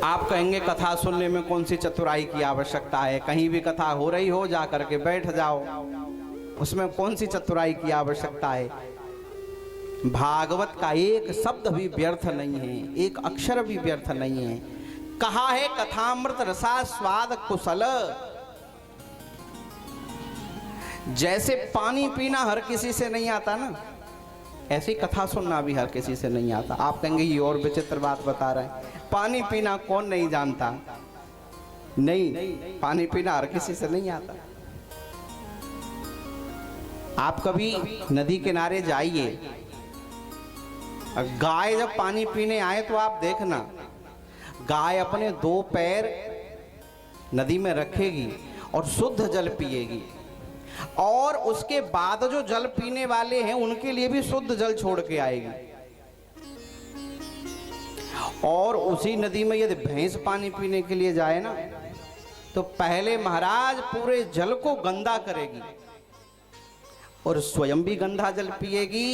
आप कहेंगे कथा सुनने में कौन सी चतुराई की आवश्यकता है, कहीं भी कथा हो रही हो जा करके बैठ जाओ, उसमें कौन सी चतुराई की आवश्यकता है। भागवत का एक शब्द भी व्यर्थ नहीं है, एक अक्षर भी व्यर्थ नहीं है। कहा है कथामृत रसा स्वाद कुशल। जैसे पानी पीना हर किसी से नहीं आता ना, ऐसी कथा सुनना भी हर किसी से नहीं आता। आप कहेंगे ये और विचित्र बात बता रहे हैं, पानी पीना कौन नहीं जानता। नहीं, पानी पीना हर किसी से नहीं आता। आप कभी नदी किनारे जाइए, गाय जब पानी पीने आए तो आप देखना, गाय अपने 2 पैर नदी में रखेगी और शुद्ध जल पिएगी, और उसके बाद जो जल पीने वाले हैं उनके लिए भी शुद्ध जल छोड़ के आएगी। और उसी नदी में यदि भैंस पानी पीने के लिए जाए ना, तो पहले महाराज पूरे जल को गंदा करेगी और स्वयं भी गंदा जल पिएगी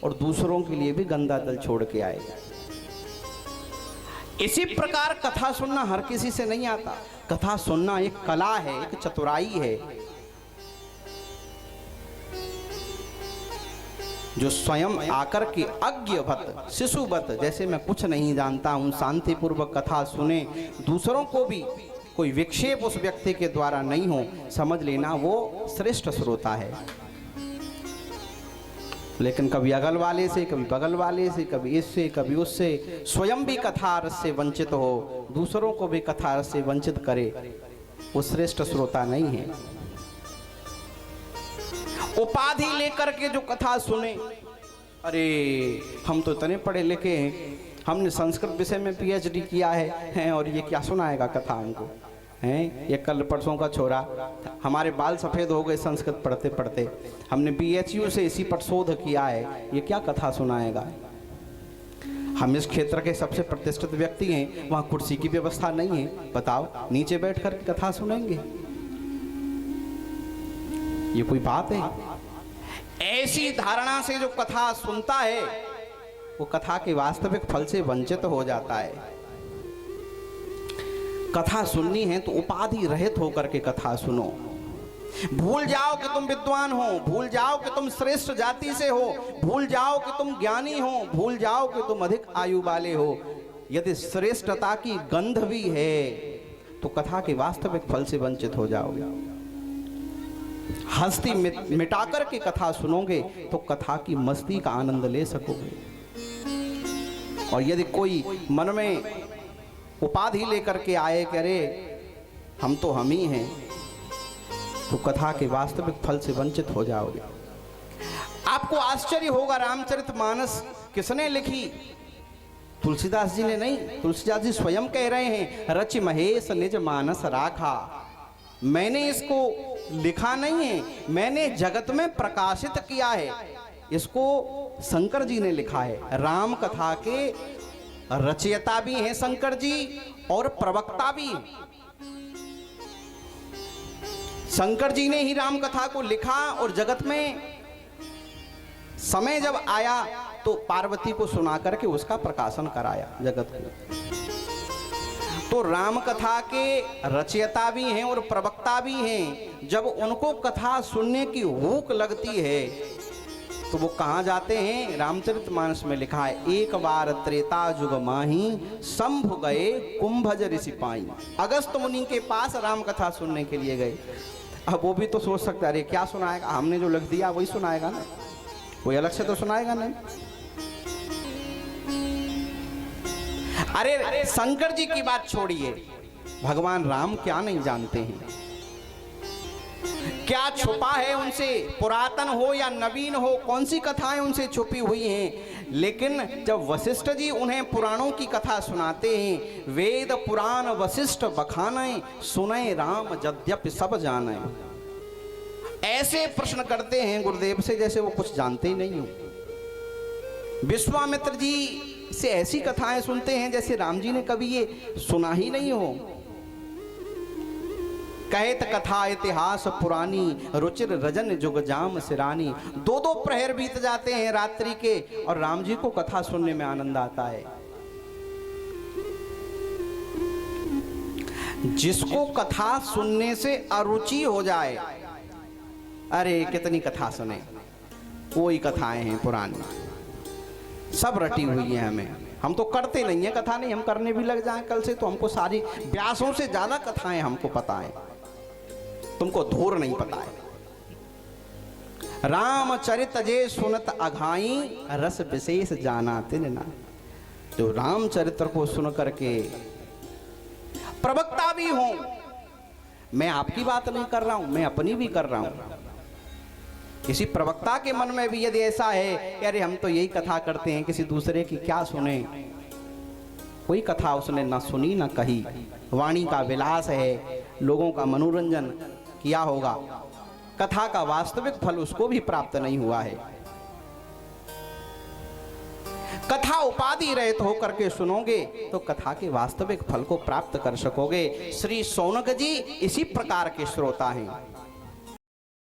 और दूसरों के लिए भी गंदा जल छोड़ के आएगी। इसी प्रकार कथा सुनना हर किसी से नहीं आता। कथा सुनना एक कला है, एक चतुराई है, जो स्वयं आकर के अज्ञवत शिशुवत, जैसे मैं कुछ नहीं जानता हूं, शांतिपूर्वक कथा सुने, दूसरों को भी कोई विक्षेप उस व्यक्ति के द्वारा नहीं हो, समझ लेना वो श्रेष्ठ श्रोता है। लेकिन कभी अगल वाले से, कभी बगल वाले से, कभी इससे कभी उससे, स्वयं भी कथा रस से वंचित हो, दूसरों को भी कथा रस से वंचित करे, वो श्रेष्ठ श्रोता नहीं है। उपाधि लेकर के जो कथा सुने, अरे हम तो इतने पढ़े लिखे हैं, हमने संस्कृत विषय में PhD किया है और ये क्या सुनाएगा कथा हमको, हैं? ये कल परसों का छोरा, हमारे बाल सफ़ेद हो गए संस्कृत पढ़ते पढ़ते, हमने BHU से इसी पर शोध किया है, ये क्या कथा सुनाएगा। हम इस क्षेत्र के सबसे प्रतिष्ठित व्यक्ति हैं, वहाँ कुर्सी की व्यवस्था नहीं है, बताओ नीचे बैठ कर कथा सुनेंगे, ये कोई बात है। ऐसी धारणा से जो कथा सुनता है वो कथा के वास्तविक फल से वंचित हो जाता है। कथा सुननी है तो उपाधि रहित होकर के कथा सुनो। भूल जाओ कि तुम विद्वान हो, भूल जाओ कि तुम श्रेष्ठ जाति से हो, भूल जाओ कि तुम ज्ञानी हो, भूल जाओ कि तुम अधिक आयु वाले हो। यदि श्रेष्ठता की गंध भी है तो कथा के वास्तविक फल से वंचित हो जाओगे। हस्ती मिटाकर के कथा सुनोगे तो कथा की मस्ती का आनंद ले सकोगे। और यदि कोई मन में उपाधि लेकर के आए कि अरे हम तो हम ही हैं, तो कथा के वास्तविक फल से वंचित हो जाओगे। आपको आश्चर्य होगा, रामचरितमानस किसने लिखी? तुलसीदास जी ने नहीं, तुलसीदास जी स्वयं कह रहे हैं, रच महेश निज मानस राखा। मैंने इसको लिखा नहीं है, मैंने जगत में प्रकाशित किया है। इसको शंकर जी ने लिखा है। राम कथा के रचयिता भी हैं शंकर जी और प्रवक्ता भी। शंकर जी ने ही राम कथा को लिखा और जगत में समय जब आया तो पार्वती को सुना करके उसका प्रकाशन कराया जगत को। तो राम कथा के रचयिता भी हैं और प्रवक्ता भी हैं। जब उनको कथा सुनने की भूख लगती है तो वो कहाँ जाते हैं? रामचरितमानस में लिखा है, एक बार त्रेता जुग माही शंभु गए कुंभज ऋषि पाई। अगस्त मुनि के पास राम कथा सुनने के लिए गए। अब वो भी तो सोच सकता है, अरे क्या सुनाएगा, हमने जो लिख दिया वही सुनाएगा ना, कोई अलग से तो सुनाएगा नहीं। अरे शंकर जी की बात छोड़िए, भगवान राम क्या नहीं जानते हैं? क्या छुपा है उनसे? पुरातन हो या नवीन हो, कौन सी कथाएं उनसे छुपी हुई हैं। लेकिन जब वशिष्ठ जी उन्हें पुराणों की कथा सुनाते हैं, वेद पुराण वशिष्ठ बखाने सुने राम यद्यपि सब जाने, ऐसे प्रश्न करते हैं गुरुदेव से जैसे वो कुछ जानते ही नहीं हो। विश्वामित्र जी से ऐसी कथाएं सुनते हैं जैसे राम जी ने कभी ये सुना ही नहीं हो। कहत कथा इतिहास पुरानी रुचिर रजन जुग जाम सिरानी। दो दो प्रहर बीत जाते हैं रात्रि के और राम जी को कथा सुनने में आनंद आता है। जिसको कथा सुनने से अरुचि हो जाए, अरे कितनी कथा सुने, कोई कथाएं हैं पुरानी, सब रटी हुई है हमें। हम तो करते नहीं है कथा, नहीं हम करने भी लग जाएं कल से तो हमको सारी व्यासों से ज्यादा कथाएं हमको पता है, तुमको धूर नहीं पता है। रामचरित जे सुनत अघाई, रस विशेष जाना तिन ना। जो रामचरित्र को सुन करके प्रवक्ता भी हूं, मैं आपकी बात नहीं कर रहा हूं, मैं अपनी भी कर रहा हूं। किसी प्रवक्ता के मन में भी यदि ऐसा है कि अरे हम तो यही कथा करते हैं, किसी दूसरे की क्या सुने, कोई कथा उसने ना सुनी ना कही, वाणी का विलास है, लोगों का मनोरंजन किया होगा, कथा का वास्तविक फल उसको भी प्राप्त नहीं हुआ है। कथा उपाधि रहित होकर के सुनोगे तो कथा के वास्तविक फल को प्राप्त कर सकोगे। श्री शौनक जी इसी प्रकार के श्रोता हैं।